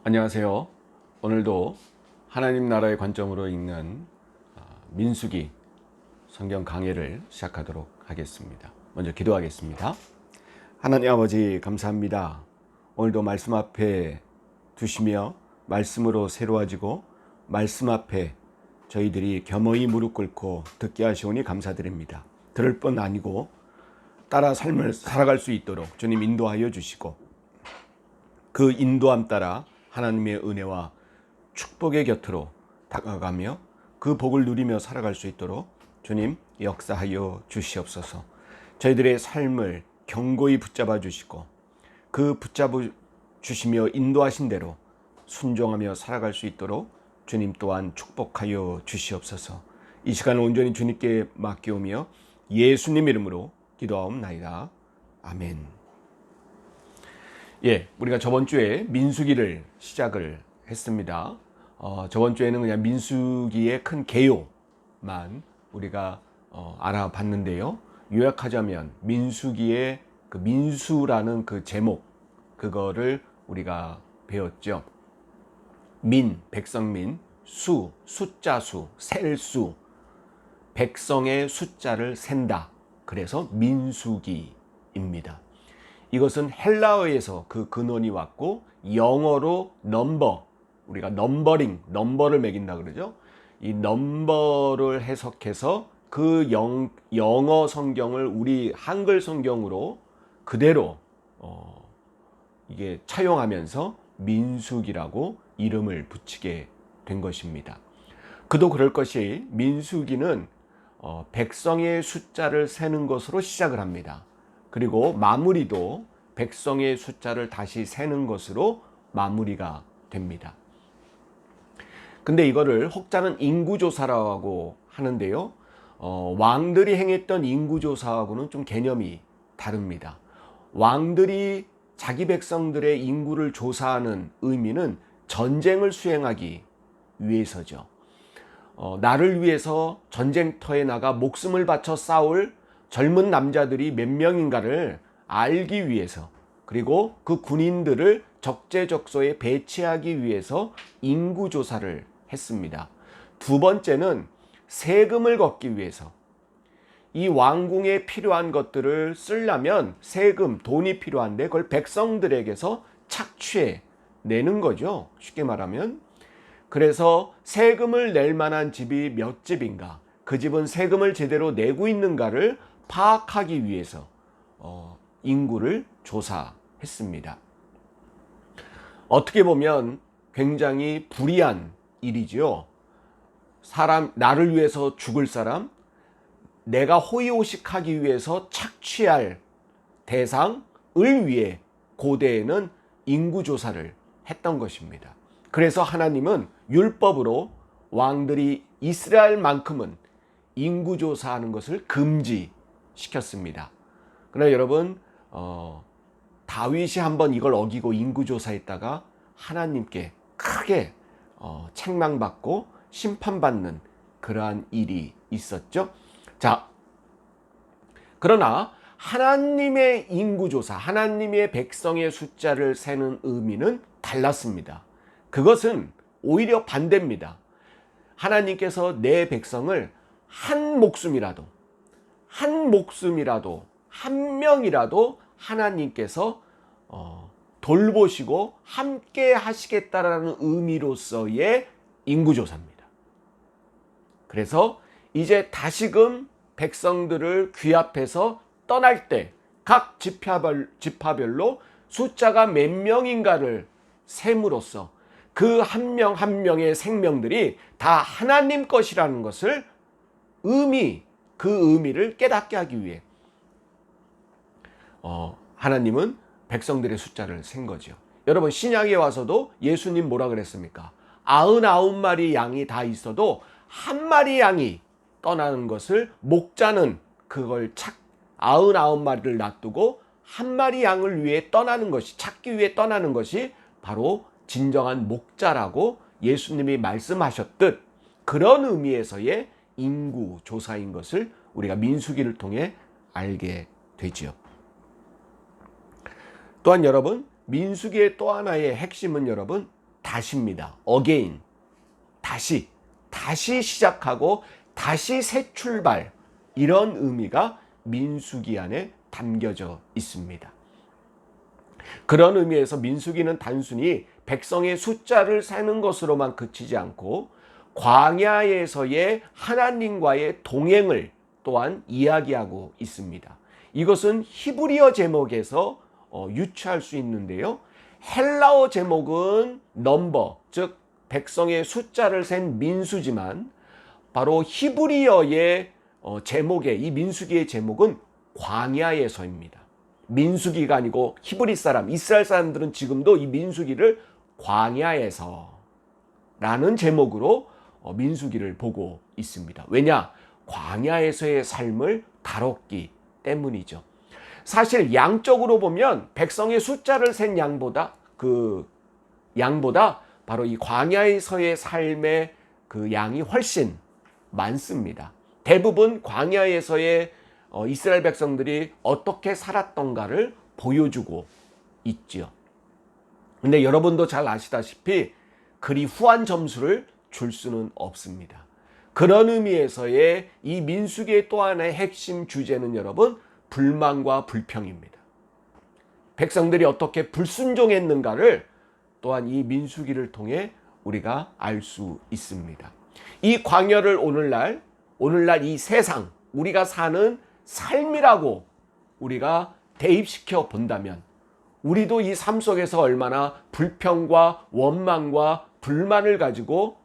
안녕하세요. 오늘도 하나님 나라의 관점으로 읽는 민수기 성경 강해를 시작하도록 하겠습니다. 먼저 기도하겠습니다. 하나님 아버지 감사합니다. 오늘도 말씀 앞에 두시며 말씀으로 새로워지고 말씀 앞에 저희들이 겸허히 무릎 꿇고 듣게 하시오니 감사드립니다. 들을 뿐 아니고 따라 삶을 살아갈 수 있도록 주님 인도하여 주시고 그 인도함 따라 하나님의 은혜와 축복의 곁으로 다가가며 그 복을 누리며 살아갈 수 있도록 주님 역사하여 주시옵소서. 저희들의 삶을 견고히 붙잡아 주시고 그 붙잡아 주시며 인도하신 대로 순종하며 살아갈 수 있도록 주님 또한 축복하여 주시옵소서. 이 시간을 온전히 주님께 맡기오며 예수님 이름으로 기도하옵나이다. 아멘. 우리가 저번 주에 민수기를 시작을 했습니다. 저번 주에는 그냥 민수기의 큰 개요만 우리가 알아봤는데요. 요약하자면 민수기의 그 민수라는 그 제목, 그거를 우리가 배웠죠. 민, 백성민, 수, 숫자 수, 셀 수, 백성의 숫자를 센다. 그래서 민수기입니다. 이것은 헬라어에서 그 근원이 왔고 영어로 넘버, 우리가 넘버를 매긴다 그러죠. 이 넘버를 해석해서 그 영어 성경을 우리 한글 성경으로 그대로 이게 차용하면서 민수기라고 이름을 붙이게 된 것입니다. 그도 그럴 것이 민수기는 백성의 숫자를 세는 것으로 시작을 합니다. 그리고 마무리도 백성의 숫자를 다시 세는 것으로 마무리가 됩니다. 근데 이거를 혹자는 인구조사라고 하는데요. 왕들이 행했던 인구조사하고는 좀 개념이 다릅니다. 왕들이 자기 백성들의 인구를 조사하는 의미는 전쟁을 수행하기 위해서죠. 나를 위해서 전쟁터에 나가 목숨을 바쳐 싸울 젊은 남자들이 몇 명인가를 알기 위해서, 그리고 그 군인들을 적재적소에 배치하기 위해서 인구조사를 했습니다. 두 번째는 세금을 걷기 위해서, 이 왕궁에 필요한 것들을 쓰려면 세금, 돈이 필요한데 그걸 백성들에게서 착취해 내는 거죠. 쉽게 말하면. 그래서 세금을 낼 만한 집이 몇 집인가, 그 집은 세금을 제대로 내고 있는가를 파악하기 위해서 인구를 조사했습니다. 어떻게 보면 굉장히 불의한 일이지요. 나를 위해서 죽을 사람, 내가 호의호식하기 위해서 착취할 대상을 위해 고대에는 인구조사를 했던 것입니다. 그래서 하나님은 율법으로 왕들이 이스라엘만큼은 인구조사하는 것을 금지시켰습니다. 그러나 여러분, 다윗이 한번 이걸 어기고 인구조사했다가 하나님께 크게 책망받고 심판받는 그러한 일이 있었죠. 자, 그러나 하나님의 인구조사, 하나님의 백성의 숫자를 세는 의미는 달랐습니다. 그것은 오히려 반대입니다. 하나님께서 내 백성을 한 목숨이라도, 한 명이라도 하나님께서 돌보시고 함께 하시겠다라는 의미로서의 인구조사입니다. 그래서 이제 다시금 백성들을 귀합해서 떠날 때 각 지파별로 숫자가 몇 명인가를 셈으로써 그 한 명 한 명의 생명들이 다 하나님 것이라는 것을 그 의미를 깨닫게 하기 위해 하나님은 백성들의 숫자를 센 거죠. 여러분, 신약에 와서도 예수님 뭐라 그랬습니까? 99마리 양이 다 있어도 한 마리 양이 떠나는 것을, 목자는 그걸 99마리를 놔두고 한 마리 양을 위해 떠나는 것이, 찾기 위해 떠나는 것이 바로 진정한 목자라고 예수님이 말씀하셨듯, 그런 의미에서의 인구 조사인 것을 우리가 민수기를 통해 알게 되지요. 또한 여러분, 민수기의 또 하나의 핵심은 여러분, 다시입니다. again. 다시 시작하고 다시 새 출발. 이런 의미가 민수기 안에 담겨져 있습니다. 그런 의미에서 민수기는 단순히 백성의 숫자를 세는 것으로만 그치지 않고 광야에서의 하나님과의 동행을 또한 이야기하고 있습니다. 이것은 히브리어 제목에서 유추할 수 있는데요. 헬라어 제목은 넘버, 즉 백성의 숫자를 센 민수지만 바로 히브리어의 제목의 이 민수기의 제목은 광야에서입니다. 민수기가 아니고 히브리 사람, 이스라엘 사람들은 지금도 이 민수기를 광야에서 라는 제목으로 민수기를 보고 있습니다. 왜냐? 광야에서의 삶을 다뤘기 때문이죠. 사실 양적으로 보면 백성의 숫자를 센 양보다 바로 이 광야에서의 삶의 그 양이 훨씬 많습니다. 대부분 광야에서의 이스라엘 백성들이 어떻게 살았던가를 보여주고 있지요. 근데 여러분도 잘 아시다시피 그리 후한 점수를 줄 수는 없습니다. 그런 의미에서의 이 민수기의 또 하나의 핵심 주제는 여러분, 불만과 불평입니다. 백성들이 어떻게 불순종했는가를 또한 이 민수기를 통해 우리가 알 수 있습니다. 이 광야를 오늘날 이 세상, 우리가 사는 삶이라고 우리가 대입시켜 본다면 우리도 이 삶 속에서 얼마나 불평과 원망과 불만을 가지고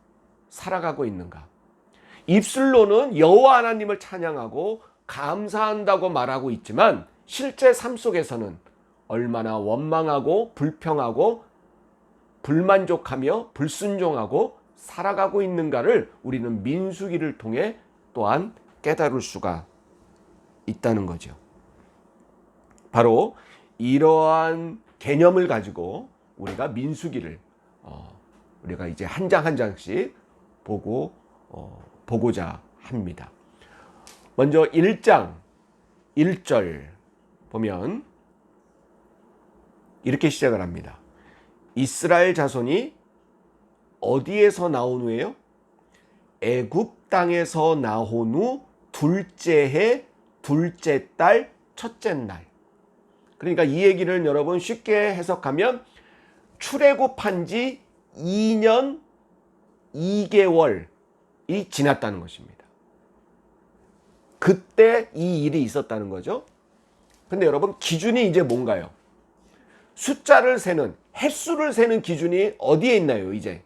살아가고 있는가. 입술로는 여호와 하나님을 찬양하고 감사한다고 말하고 있지만 실제 삶 속에서는 얼마나 원망하고 불평하고 불만족하며 불순종하고 살아가고 있는가를 우리는 민수기를 통해 또한 깨달을 수가 있다는 거죠. 바로 이러한 개념을 가지고 우리가 민수기를 우리가 이제 한 장 한 장씩 보고자 합니다. 먼저 1장 1절 보면 이렇게 시작을 합니다. 이스라엘 자손이 어디에서 나온 후에요? 애굽 땅에서 나온 후 둘째 해 둘째 달 첫째 날. 그러니까 이 얘기를 여러분 쉽게 해석하면 출애굽한 지 2년 2개월이 지났다는 것입니다. 그때 이 일이 있었다는 거죠. 근데 여러분 기준이 이제 뭔가요? 숫자를 세는, 횟수를 세는 기준이 어디에 있나요? 이제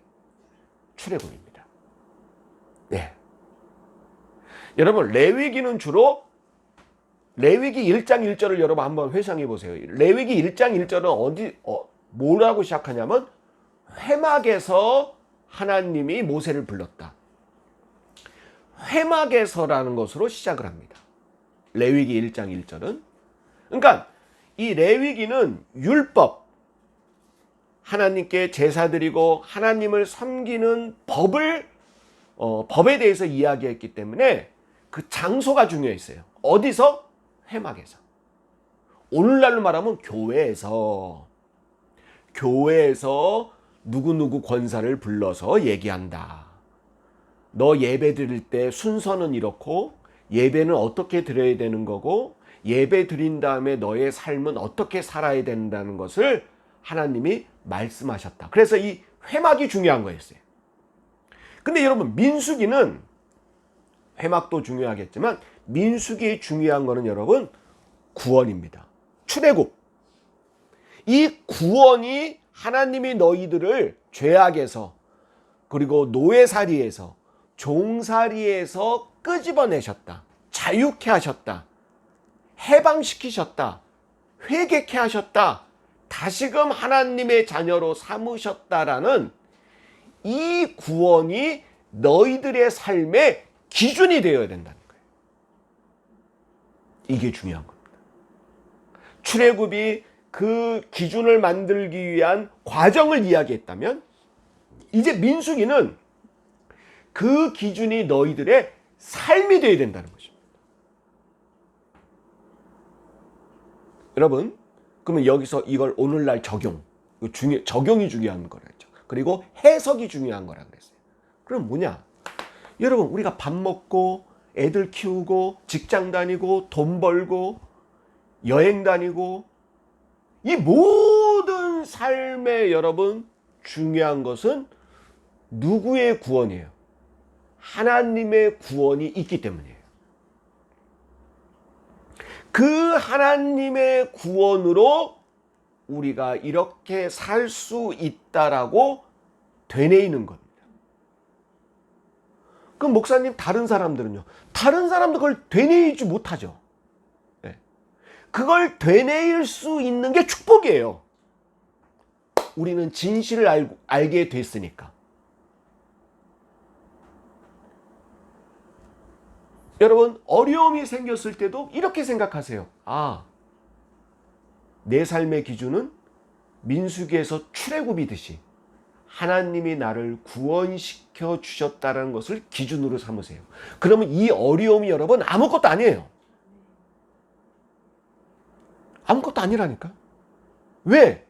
출애굽입니다. 네. 여러분 레위기는 주로 레위기 1장 1절을 여러분 한번 회상해 보세요. 레위기 1장 1절은 뭐라고 시작하냐면 회막에서 하나님이 모세를 불렀다. 회막에서라는 것으로 시작을 합니다. 레위기 1장 1절은. 그러니까 이 레위기는 율법, 하나님께 제사 드리고 하나님을 섬기는 법에 대해서 이야기했기 때문에 그 장소가 중요했어요. 어디서? 회막에서. 오늘날로 말하면 교회에서 누구누구 권사를 불러서 얘기한다. 너 예배 드릴 때 순서는 이렇고 예배는 어떻게 드려야 되는 거고 예배 드린 다음에 너의 삶은 어떻게 살아야 된다는 것을 하나님이 말씀하셨다. 그래서 이 회막이 중요한 거였어요. 근데 여러분 민수기는 회막도 중요하겠지만 민수기의 중요한 거는 여러분 구원입니다. 출애굽. 이 구원이 하나님이 너희들을 죄악에서 그리고 노예살이에서 종살이에서 끄집어내셨다. 자유케 하셨다. 해방시키셨다. 회개케 하셨다. 다시금 하나님의 자녀로 삼으셨다라는 이 구원이 너희들의 삶의 기준이 되어야 된다는 거예요. 이게 중요한 겁니다. 출애굽이 그 기준을 만들기 위한 과정을 이야기했다면 이제 민수기는 그 기준이 너희들의 삶이 되어야 된다는 것입니다. 여러분, 그러면 여기서 이걸 오늘날 적용이 중요한 거겠죠. 그리고 해석이 중요한 거라 그랬어요. 그럼 뭐냐? 여러분, 우리가 밥 먹고 애들 키우고 직장 다니고 돈 벌고 여행 다니고 이 모든 삶에 여러분 중요한 것은 누구의 구원이에요? 하나님의 구원이 있기 때문이에요. 그 하나님의 구원으로 우리가 이렇게 살 수 있다라고 되뇌이는 겁니다. 그럼 목사님, 다른 사람들은요? 다른 사람도 그걸 되뇌이지 못하죠. 네. 그걸 되뇌일 수 있는 게 축복이에요. 우리는 진실을 알게 됐으니까. 여러분, 어려움이 생겼을 때도 이렇게 생각하세요. 아, 내 삶의 기준은 민수기에서 출애굽이듯이 하나님이 나를 구원시켜 주셨다는 것을 기준으로 삼으세요. 그러면 이 어려움이 여러분 아무것도 아니에요. 아무것도 아니라니까. 왜?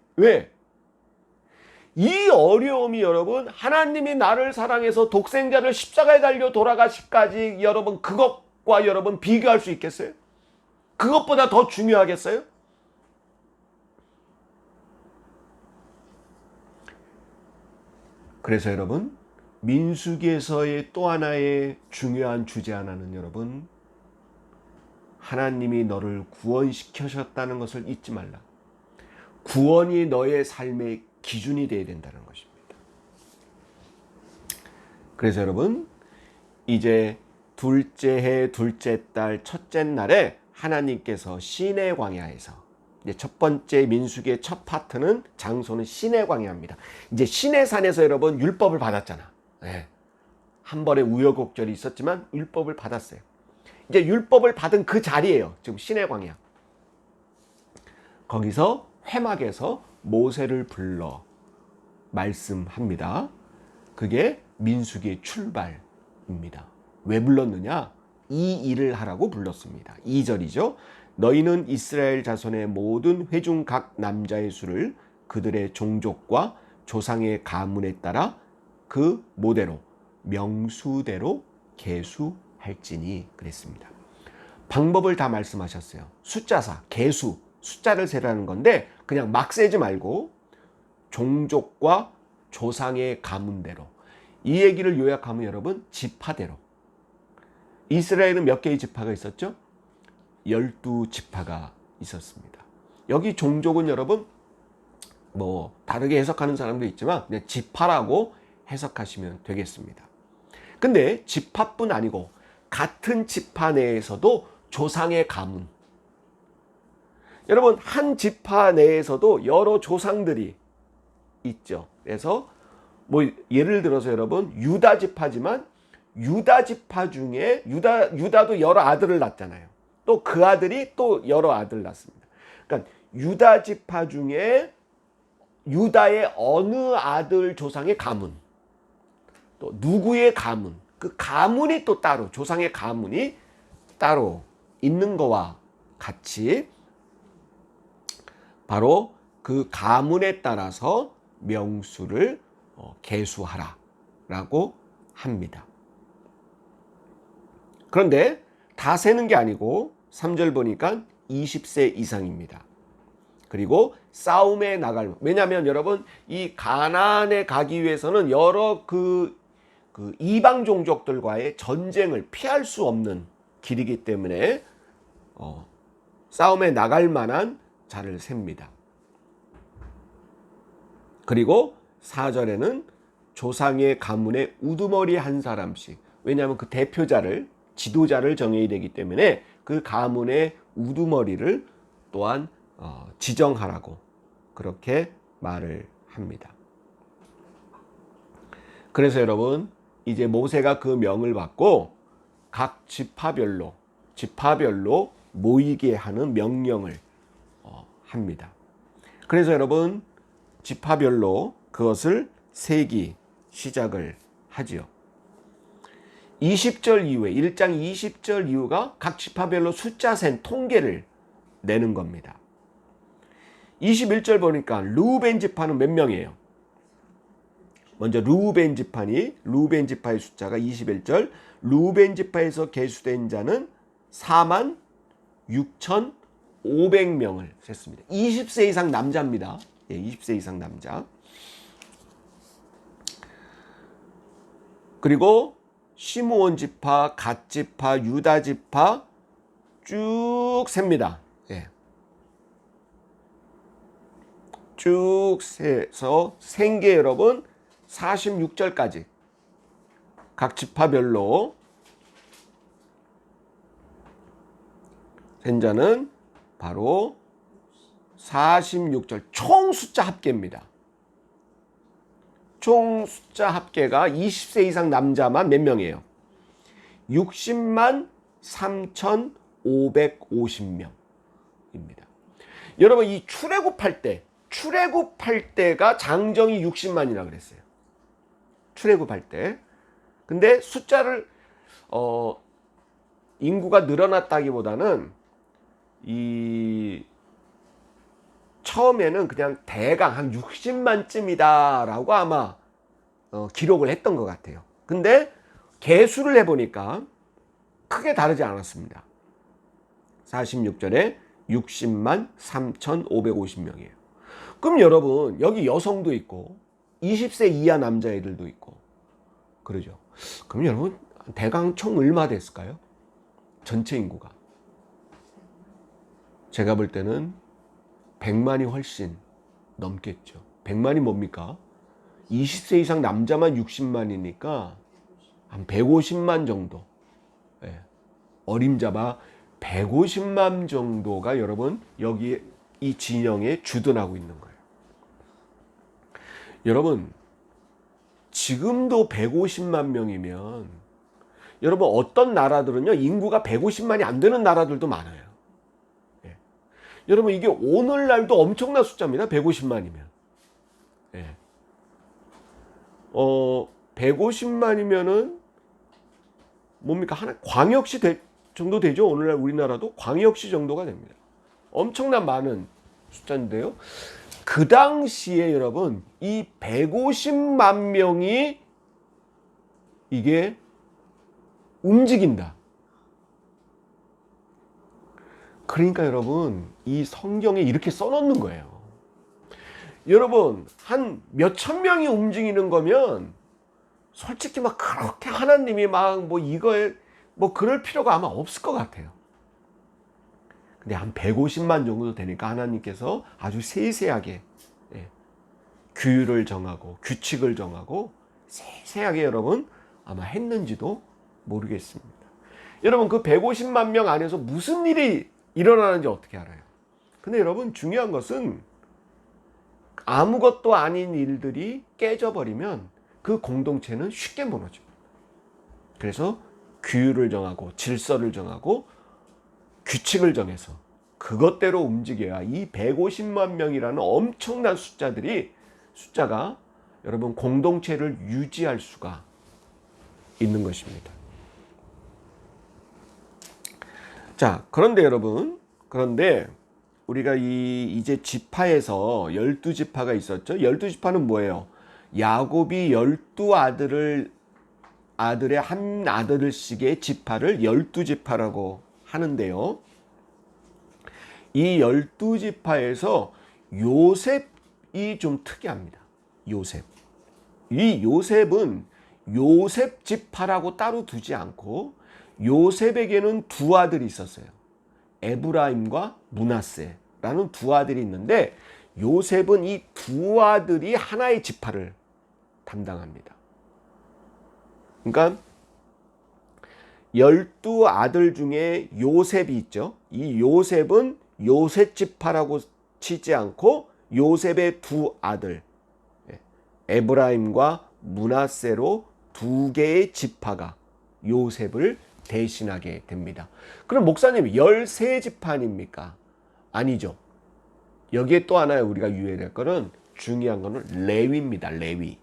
이 어려움이 여러분 하나님이 나를 사랑해서 독생자를 십자가에 달려 돌아가시까지 여러분 그것과 여러분 비교할 수 있겠어요? 그것보다 더 중요하겠어요? 그래서 여러분, 민수기에서의 또 하나의 중요한 주제 하나는 여러분, 하나님이 너를 구원시키셨다는 것을 잊지 말라. 구원이 너의 삶의 기준이 되어야 된다는 것입니다. 그래서 여러분, 이제 둘째 해, 둘째 달, 첫째 날에 하나님께서 시내 광야에서 이제 첫 번째 민수기의 첫 파트는 장소는 시내 광야입니다. 이제 시내산에서 여러분 율법을 받았잖아. 네. 한 번의 우여곡절이 있었지만 율법을 받았어요. 이제 율법을 받은 그 자리예요. 지금 시내 광야. 거기서 회막에서 모세를 불러 말씀합니다. 그게 민수기의 출발입니다. 왜 불렀느냐? 이 일을 하라고 불렀습니다. 2절이죠. 너희는 이스라엘 자손의 모든 회중 각 남자의 수를 그들의 종족과 조상의 가문에 따라 그 모대로 명수대로 계수할지니 그랬습니다. 방법을 다 말씀하셨어요. 숫자사, 계수, 숫자를 세라는 건데 그냥 막 세지 말고 종족과 조상의 가문대로. 이 얘기를 요약하면 여러분 지파대로. 이스라엘은 몇 개의 지파가 있었죠? 12지파가 있었습니다. 여기 종족은 여러분 뭐 다르게 해석하는 사람도 있지만 그냥 지파라고 해석하시면 되겠습니다. 근데 지파뿐 아니고 같은 지파 내에서도 조상의 가문. 여러분 한 지파 내에서도 여러 조상들이 있죠. 그래서 뭐 예를 들어서 여러분 유다 지파지만 유다 지파 중에 유다도 여러 아들을 낳잖아요. 또 그 아들이 또 여러 아들 낳습니다. 그러니까 유다 지파 중에 유다의 어느 아들 조상의 가문, 또 누구의 가문, 그 가문이 또 따로 조상의 가문이 따로 있는 거와 같이 바로 그 가문에 따라서 명수를 계수하라라고 합니다. 그런데 다 세는 게 아니고 3절 보니까 20세 이상입니다. 그리고 싸움에 나갈, 왜냐하면 여러분 이 가나안에 가기 위해서는 여러 그 이방 종족들과의 전쟁을 피할 수 없는 길이기 때문에 싸움에 나갈 만한 자를 셉니다. 그리고 4절에는 조상의 가문에 우두머리 한 사람씩, 왜냐하면 그 대표자를 지도자를 정해야 되기 때문에 그 가문의 우두머리를 또한 지정하라고 그렇게 말을 합니다. 그래서 여러분 이제 모세가 그 명을 받고 각 지파별로 모이게 하는 명령을 합니다. 그래서 여러분 지파별로 그것을 세기 시작을 하지요. 20절 이후에 1장 20절 이후가 각 지파별로 숫자 센 통계를 내는 겁니다. 21절 보니까 르우벤 지파는 몇 명이에요? 먼저 루벤 지파의 숫자가 21절, 루벤 지파에서 계수된 자는 46,500명을 셌습니다. 20세 이상 남자입니다. 예, 20세 이상 남자. 그리고 시므온 지파, 갓 지파, 유다 지파 쭉 셉니다. 예. 쭉 세서 생계 여러분 46절까지 각 지파별로 센 자는 바로 46절 총 숫자 합계입니다. 총 숫자 합계가 20세 이상 남자만 몇 명이에요? 60만 3,550명입니다. 여러분 이 출애굽할 때가 장정이 60만이라 그랬어요. 출애굽할 때. 근데 숫자를 인구가 늘어났다기보다는 이 처음에는 그냥 대강 한 60만쯤이다 라고 아마 기록을 했던 것 같아요. 근데 계수를 해보니까 크게 다르지 않았습니다. 46절에 60만 3,550명이에요. 그럼 여러분 여기 여성도 있고 20세 이하 남자애들도 있고 그러죠. 그럼 여러분 대강 총 얼마 됐을까요? 전체 인구가 제가 볼 때는 100만이 훨씬 넘겠죠. 100만이 뭡니까? 20세 이상 남자만 60만이니까 한 150만 정도. 예. 어림잡아 150만 정도가 여러분 여기 이 진영에 주둔하고 있는 거예요. 여러분 지금도 150만 명이면 여러분 어떤 나라들은요 인구가 150만이 안 되는 나라들도 많아요. 예. 여러분 이게 오늘날도 엄청난 숫자입니다. 150만이면. 예. 150만이면은 뭡니까? 하나 광역시 정도 되죠. 오늘날 우리나라도 광역시 정도가 됩니다. 엄청난 많은 숫자인데요. 그 당시에 여러분 이 150만 명이 이게 움직인다. 그러니까 여러분 이 성경에 이렇게 써놓는 거예요. 여러분 한 몇천 명이 움직이는 거면 솔직히 막 그렇게 하나님이 막 뭐 이거에 뭐 그럴 필요가 아마 없을 것 같아요. 근데 한 150만 정도 되니까 하나님께서 아주 세세하게 규율을 정하고 규칙을 정하고 세세하게 여러분 아마 했는지도 모르겠습니다. 여러분 그 150만 명 안에서 무슨 일이 일어나는지 어떻게 알아요? 근데 여러분 중요한 것은 아무것도 아닌 일들이 깨져버리면 그 공동체는 쉽게 무너집니다. 그래서 규율을 정하고 질서를 정하고 규칙을 정해서 그것대로 움직여야 이 150만 명이라는 엄청난 숫자가 여러분 공동체를 유지할 수가 있는 것입니다. 자, 그런데 여러분, 우리가 이제 지파에서 12지파가 있었죠. 12지파는 뭐예요? 야곱이 12아들의 한 아들씩의 지파를 12지파라고 하는데요. 이 12지파에서 요셉이 좀 특이합니다. 이 요셉은 요셉 지파라고 따로 두지 않고 요셉에게는 두 아들이 있었어요. 에브라임과 므낫세라는 두 아들이 있는데 요셉은 이 두 아들이 하나의 지파를 담당합니다. 그러니까 12아들 중에 요셉이 있죠. 이 요셉은 요셉 지파라고 치지 않고 요셉의 두 아들 에브라임과 므낫세로 두 개의 지파가 요셉을 대신하게 됩니다. 그럼 목사님 13지파입니까? 아니죠. 여기에 또 하나 우리가 유의할 거는 중요한 거는 레위입니다. 레위.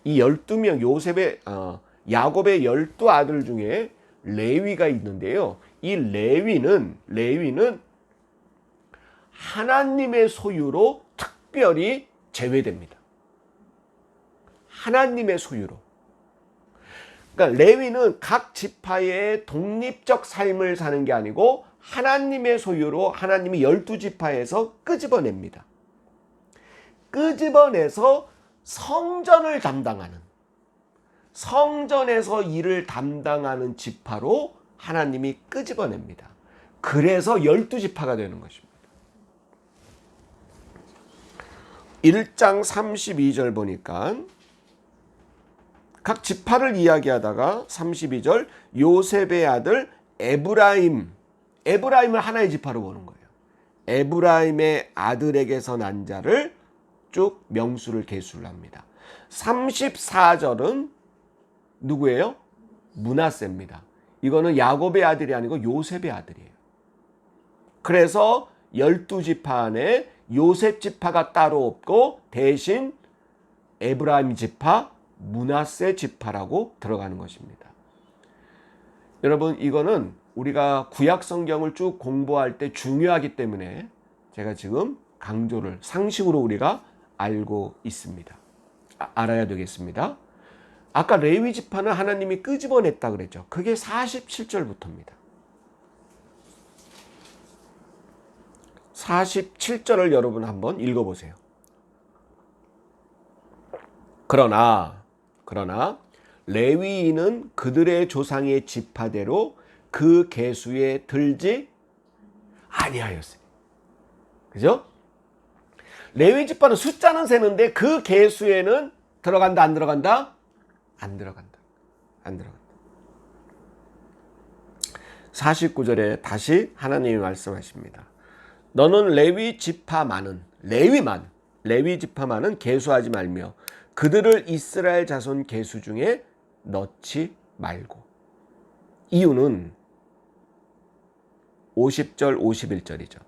이 12명 야곱의 12아들 중에 레위가 있는데요. 이 레위는 하나님의 소유로 특별히 제외됩니다. 하나님의 소유로. 그러니까 레위는 각 지파의 독립적 삶을 사는 게 아니고 하나님의 소유로 하나님이 12지파에서 끄집어냅니다. 끄집어내서 성전을 담당하는, 성전에서 일을 담당하는 지파로 하나님이 끄집어냅니다. 그래서 12지파가 되는 것입니다. 1장 32절 보니까 각 지파를 이야기하다가 32절 요셉의 아들 에브라임을 하나의 지파로 보는 거예요. 에브라임의 아들에게서 난 자를 쭉 명수를 계수를 합니다. 34절은 누구예요? 므낫세입니다. 이거는 야곱의 아들이 아니고 요셉의 아들이에요. 그래서 12지파 안에 요셉 지파가 따로 없고 대신 에브라임 지파, 므낫세 지파라고 들어가는 것입니다. 여러분, 이거는 우리가 구약 성경을 쭉 공부할 때 중요하기 때문에 제가 지금 강조를 상식으로 우리가 알고 있습니다. 알아야 되겠습니다. 아까 레위 지파는 하나님이 끄집어냈다 그랬죠. 그게 47절부터입니다. 47절을 여러분 한번 읽어보세요. 그러나 레위인은 그들의 조상의 지파대로 그 계수에 들지 아니하였으니. 그죠? 레위 지파는 숫자는 세는데 그 계수에는 들어간다 안 들어간다? 안 들어간다. 49절에 다시 하나님이 말씀하십니다. 너는 레위 지파만은 계수하지 말며 그들을 이스라엘 자손 계수 중에 넣지 말고. 이유는 50절 51절이죠.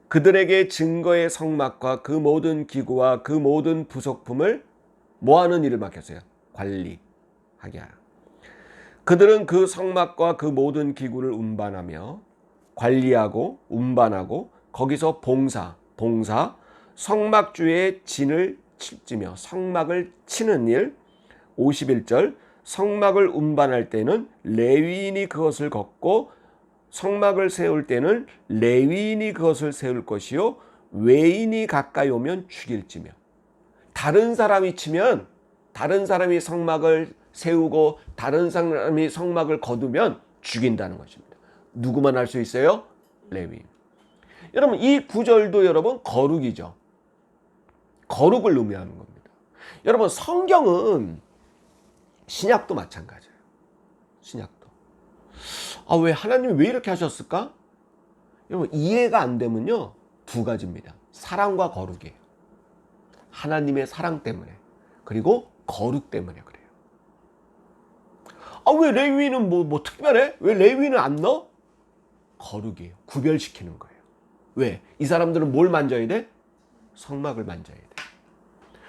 그들에게 증거의 성막과 그 모든 기구와 그 모든 부속품을 뭐하는 일을 맡겼어요? 관리하게 하라. 그들은 그 성막과 그 모든 기구를 운반하며 관리하고 운반하고 거기서 봉사 성막주의 진을 칠지며 성막을 치는 일. 51절 성막을 운반할 때는 레위인이 그것을 걷고 성막을 세울 때는 레위인이 그것을 세울 것이요 외인이 가까이 오면 죽일지며. 다른 사람이 치면, 다른 사람이 성막을 세우고 다른 사람이 성막을 거두면 죽인다는 것입니다. 누구만 할 수 있어요? 레위인. 여러분, 이 구절도 여러분 거룩이죠. 거룩을 의미하는 겁니다. 여러분, 성경은 신약도 마찬가지예요. 신약도. 왜 하나님이 왜 이렇게 하셨을까? 여러분, 이해가 안 되면요, 두 가지입니다. 사랑과 거룩이에요. 하나님의 사랑 때문에, 그리고 거룩 때문에 그래요. 왜 레위인은 뭐 특별해? 왜 레위인은 안 넣어? 거룩이에요. 구별시키는 거예요. 왜? 이 사람들은 뭘 만져야 돼? 성막을 만져야 돼.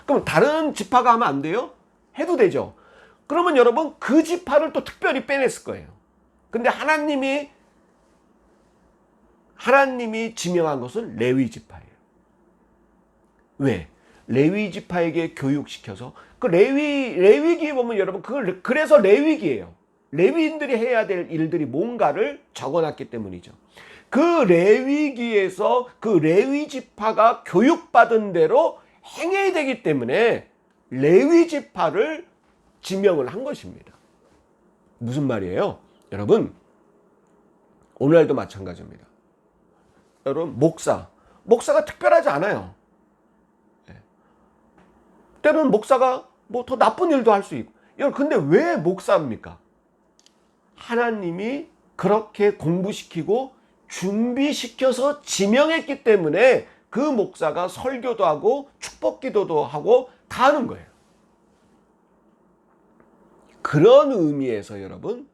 그럼 다른 지파가 하면 안 돼요? 해도 되죠. 그러면 여러분 그 지파를 또 특별히 빼냈을 거예요. 근데 하나님이 지명한 것은 레위 지파예요. 왜? 레위 지파에게 교육시켜서, 그 레위기에 보면 여러분 그래서 레위기예요. 레위인들이 해야 될 일들이 뭔가를 적어놨기 때문이죠. 그 레위기에서 그 레위 지파가 교육받은 대로 행해야 되기 때문에 레위 지파를 지명을 한 것입니다. 무슨 말이에요? 여러분, 오늘날도 마찬가지입니다. 여러분, 목사가 특별하지 않아요. 때로는 목사가 뭐 더 나쁜 일도 할 수 있고. 여러분, 근데 왜 목사입니까? 하나님이 그렇게 공부시키고 준비시켜서 지명했기 때문에 그 목사가 설교도 하고 축복기도도 하고 다 하는 거예요. 그런 의미에서 여러분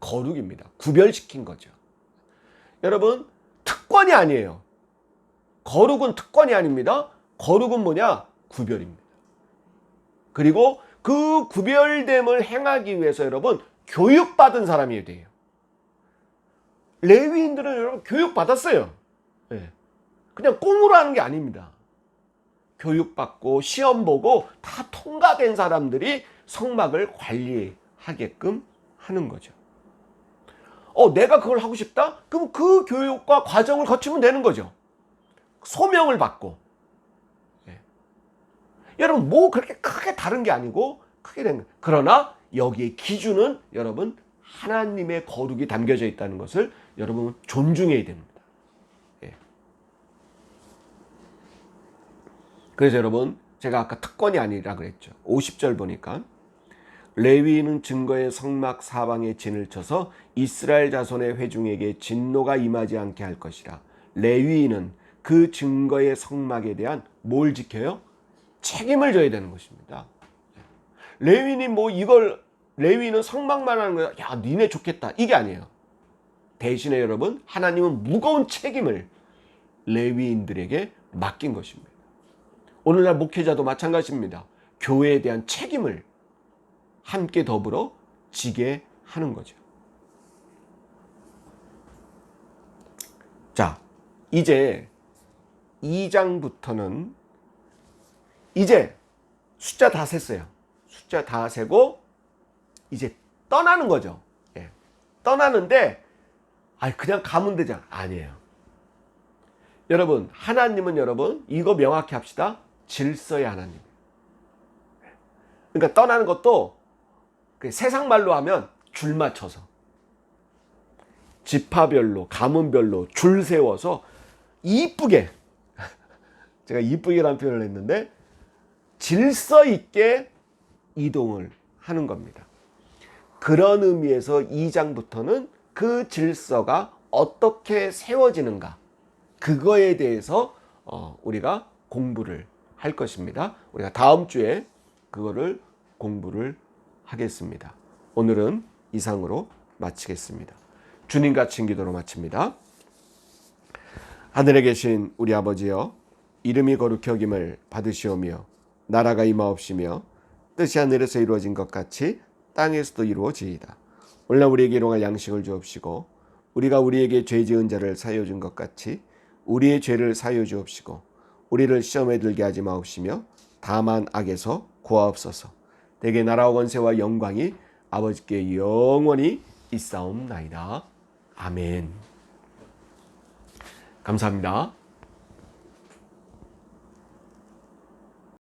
거룩입니다. 구별시킨 거죠. 여러분, 특권이 아니에요. 거룩은 특권이 아닙니다. 거룩은 뭐냐? 구별입니다. 그리고 그 구별됨을 행하기 위해서 여러분 교육받은 사람이 돼요. 레위인들은 여러분 교육받았어요. 그냥 꽁으로 하는 게 아닙니다. 교육받고 시험 보고 다 통과된 사람들이 성막을 관리하게끔 하는 거죠. 내가 그걸 하고 싶다? 그럼 그 교육과 과정을 거치면 되는 거죠. 소명을 받고. 예. 여러분, 뭐 그렇게 크게 다른 게 아니고 크게 된 거예요. 그러나 여기에 기준은 여러분 하나님의 거룩이 담겨져 있다는 것을 여러분 존중해야 됩니다. 예. 그래서 여러분, 제가 아까 특권이 아니라 그랬죠. 50절 보니까 레위인은 증거의 성막 사방에 진을 쳐서 이스라엘 자손의 회중에게 진노가 임하지 않게 할 것이라. 레위인은 그 증거의 성막에 대한 뭘 지켜요? 책임을 져야 되는 것입니다. 레위인이 레위인은 성막만 하는 거야. 야, 니네 좋겠다. 이게 아니에요. 대신에 여러분, 하나님은 무거운 책임을 레위인들에게 맡긴 것입니다. 오늘날 목회자도 마찬가지입니다. 교회에 대한 책임을 함께 더불어 지게 하는 거죠. 자, 이제 2장부터는 이제 숫자 다 셌어요. 숫자 다 세고 이제 떠나는 거죠. 예. 떠나는데 그냥 가면 되잖아. 아니에요. 여러분, 하나님은 여러분 이거 명확히 합시다. 질서의 하나님. 그러니까 떠나는 것도 세상 말로 하면 줄 맞춰서 지파별로 가문별로 줄 세워서 이쁘게 제가 이쁘게라는 표현을 했는데 질서 있게 이동을 하는 겁니다. 그런 의미에서 2장부터는 그 질서가 어떻게 세워지는가 그거에 대해서 우리가 공부를 할 것입니다. 우리가 다음 주에 그거를 공부를 하겠습니다. 오늘은 이상으로 마치겠습니다. 주님 같은 기도로 마칩니다. 하늘에 계신 우리 아버지여, 이름이 거룩히 여김을 받으시오며 나라가 임하옵시며 뜻이 하늘에서 이루어진 것 같이 땅에서도 이루어지이다. 오늘날 우리에게 일용할 양식을 주옵시고 우리가 우리에게 죄 지은 자를 사하여 준 것 같이 우리의 죄를 사하여 주옵시고 우리를 시험에 들게 하지 마옵시며 다만 악에서 구하옵소서. 대개 나라와 권세와 영광이 아버지께 영원히 있사옵나이다. 아멘. 감사합니다.